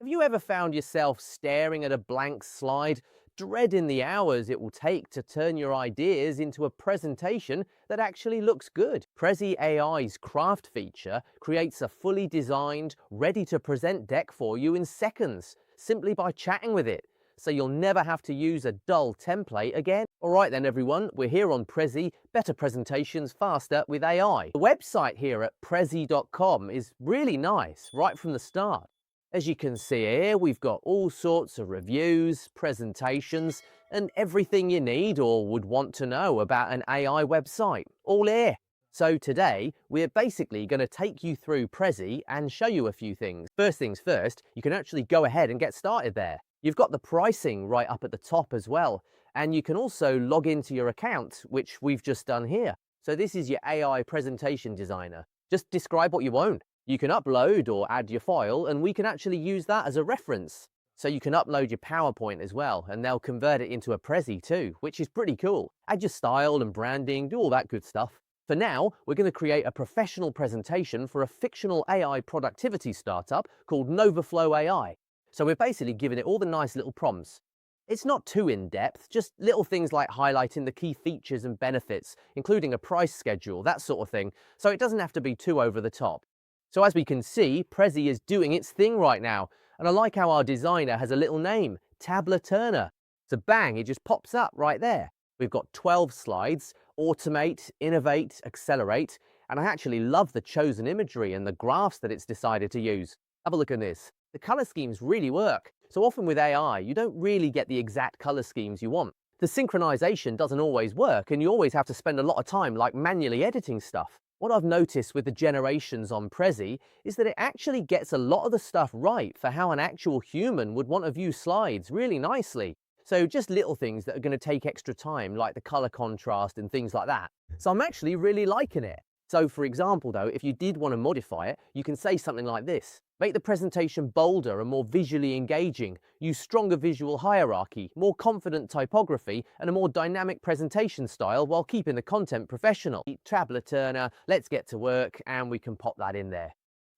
you ever found yourself staring at a blank slide, dreading the hours it will take to turn your ideas into a presentation that actually looks good? Prezi AI's craft feature creates a fully designed, ready-to-present deck for you in seconds, simply by chatting with it. So you'll never have to use a dull template again. All right then everyone, we're here on Prezi, better presentations faster with AI. The website here at prezi.com is really nice right from the start. As you can see here, we've got all sorts of reviews, presentations, and everything you need or would want to know about an AI website, all here. So today, we're basically going to take you through Prezi and show you a few things. First things first, you can actually go ahead and get started there. You've got the pricing right up at the top as well, and you can also log into your account, which we've just done here. So this is your AI presentation designer. Just describe what you own. You can upload or add your file, and we can actually use that as a reference. So you can upload your PowerPoint as well, and they'll convert it into a Prezi too, which is pretty cool. Add your style and branding, do all that good stuff. For now, we're going to create a professional presentation for a fictional AI productivity startup called Novaflow AI. So we're basically giving it all the nice little prompts. It's not too in-depth, just little things like highlighting the key features and benefits, including a price schedule, that sort of thing, so it doesn't have to be too over the top. So as we can see, Prezi is doing its thing right now, and I like how our designer has a little name, Tabla Turner. So bang, it just pops up right there. We've got 12 slides, automate, innovate, accelerate, and I actually love the chosen imagery and the graphs that it's decided to use. Have a look at this. The color schemes really work. So often with AI, you don't really get the exact color schemes you want. The synchronization doesn't always work, and you always have to spend a lot of time like manually editing stuff. What I've noticed with the generations on Prezi is that it actually gets a lot of the stuff right for how an actual human would want to view slides really nicely. So just little things that are going to take extra time, like the color contrast and things like that. So I'm actually really liking it. So for example though, if you did want to modify it, you can say something like this. Make the presentation bolder and more visually engaging. Use stronger visual hierarchy, more confident typography, and a more dynamic presentation style while keeping the content professional. Tabla Turner, let's get to work, and we can pop that in there.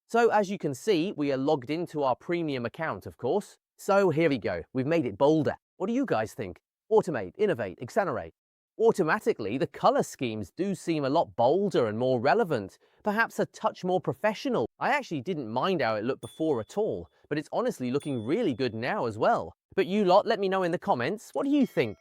So as you can see, we are logged into our premium account, of course. So here we go. We've made it bolder. What do you guys think? Automate, innovate, accelerate. Automatically, the color schemes do seem a lot bolder and more relevant, perhaps a touch more professional. I actually didn't mind how it looked before at all, but it's honestly looking really good now as well. But you lot, let me know in the comments, what do you think?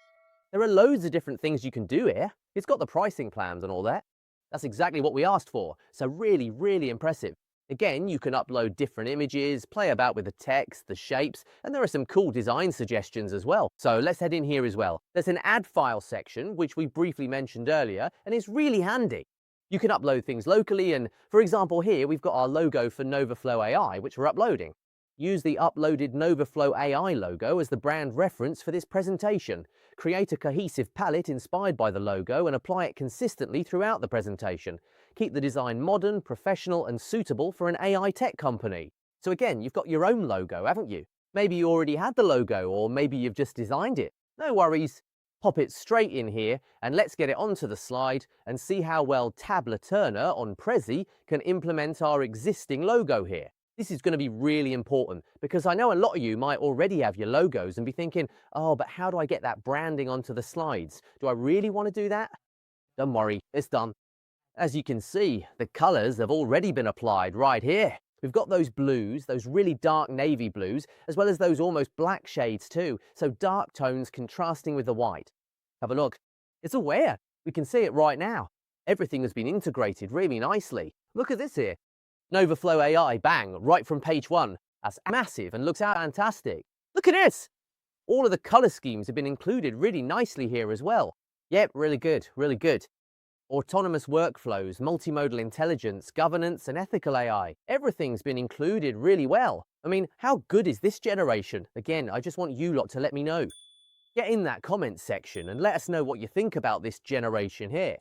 There are loads of different things you can do here. It's got the pricing plans and all that. That's exactly what we asked for, so really, really impressive. Again, you can upload different images, play about with the text, the shapes, and there are some cool design suggestions as well. So let's head in here as well. There's an add file section, which we briefly mentioned earlier, and it's really handy. You can upload things locally, and for example here, we've got our logo for Novaflow AI, which we're uploading. Use the uploaded Novaflow AI logo as the brand reference for this presentation. Create a cohesive palette inspired by the logo and apply it consistently throughout the presentation. Keep the design modern, professional, and suitable for an AI tech company. So again, you've got your own logo, haven't you? Maybe you already had the logo, or maybe you've just designed it. No worries. Pop it straight in here, and let's get it onto the slide and see how well Tabla Turner on Prezi can implement our existing logo here. This is going to be really important because I know a lot of you might already have your logos and be thinking, oh, but how do I get that branding onto the slides? Do I really want to do that? Don't worry, it's done. As you can see, the colors have already been applied right here. We've got those blues, those really dark navy blues, as well as those almost black shades too, so dark tones contrasting with the white. Have a look. It's aware. We can see it right now. Everything has been integrated really nicely. Look at this here. Novaflow AI, bang, right from page 1. That's massive and looks fantastic. Look at this. All of the color schemes have been included really nicely here as well. Yep, really good, really good. Autonomous workflows, multimodal intelligence, governance, and ethical AI. Everything's been included really well. I mean, how good is this generation? Again, I just want you lot to let me know. Get in that comment section and let us know what you think about this generation here.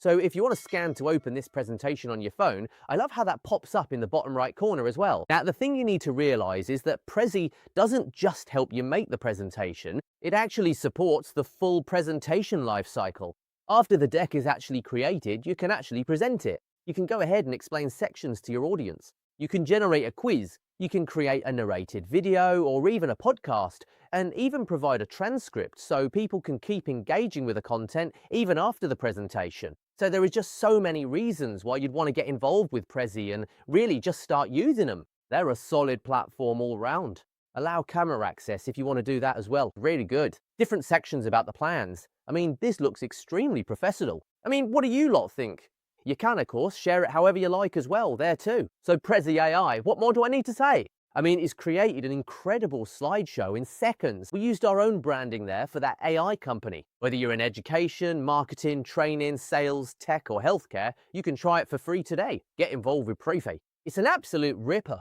So if you want to scan to open this presentation on your phone, I love how that pops up in the bottom right corner as well. Now, the thing you need to realize is that Prezi doesn't just help you make the presentation, it actually supports the full presentation life cycle. After the deck is actually created, you can actually present it. You can go ahead and explain sections to your audience. You can generate a quiz, You can create a narrated video or even a podcast, and even provide a transcript so people can keep engaging with the content even after the presentation. So there are just so many reasons why you'd want to get involved with Prezi and really just start using them. They're a solid platform all round. Allow camera access if you want to do that as well. Really good. Different sections about the plans. I mean, this looks extremely professional. I mean, what do you lot think? You can, of course, share it however you like as well, there too. So Prezi AI, what more do I need to say? I mean, it's created an incredible slideshow in seconds. We used our own branding there for that AI company. Whether you're in education, marketing, training, sales, tech or healthcare, you can try it for free today. Get involved with Prezi. It's an absolute ripper.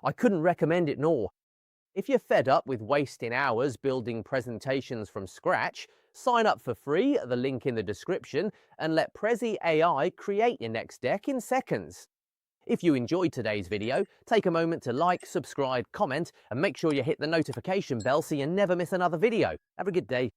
I couldn't recommend it more. If you're fed up with wasting hours building presentations from scratch, sign up for free at the link in the description and let Prezi AI create your next deck in seconds. If you enjoyed today's video, take a moment to like, subscribe, comment, and make sure you hit the notification bell so you never miss another video. Have a good day.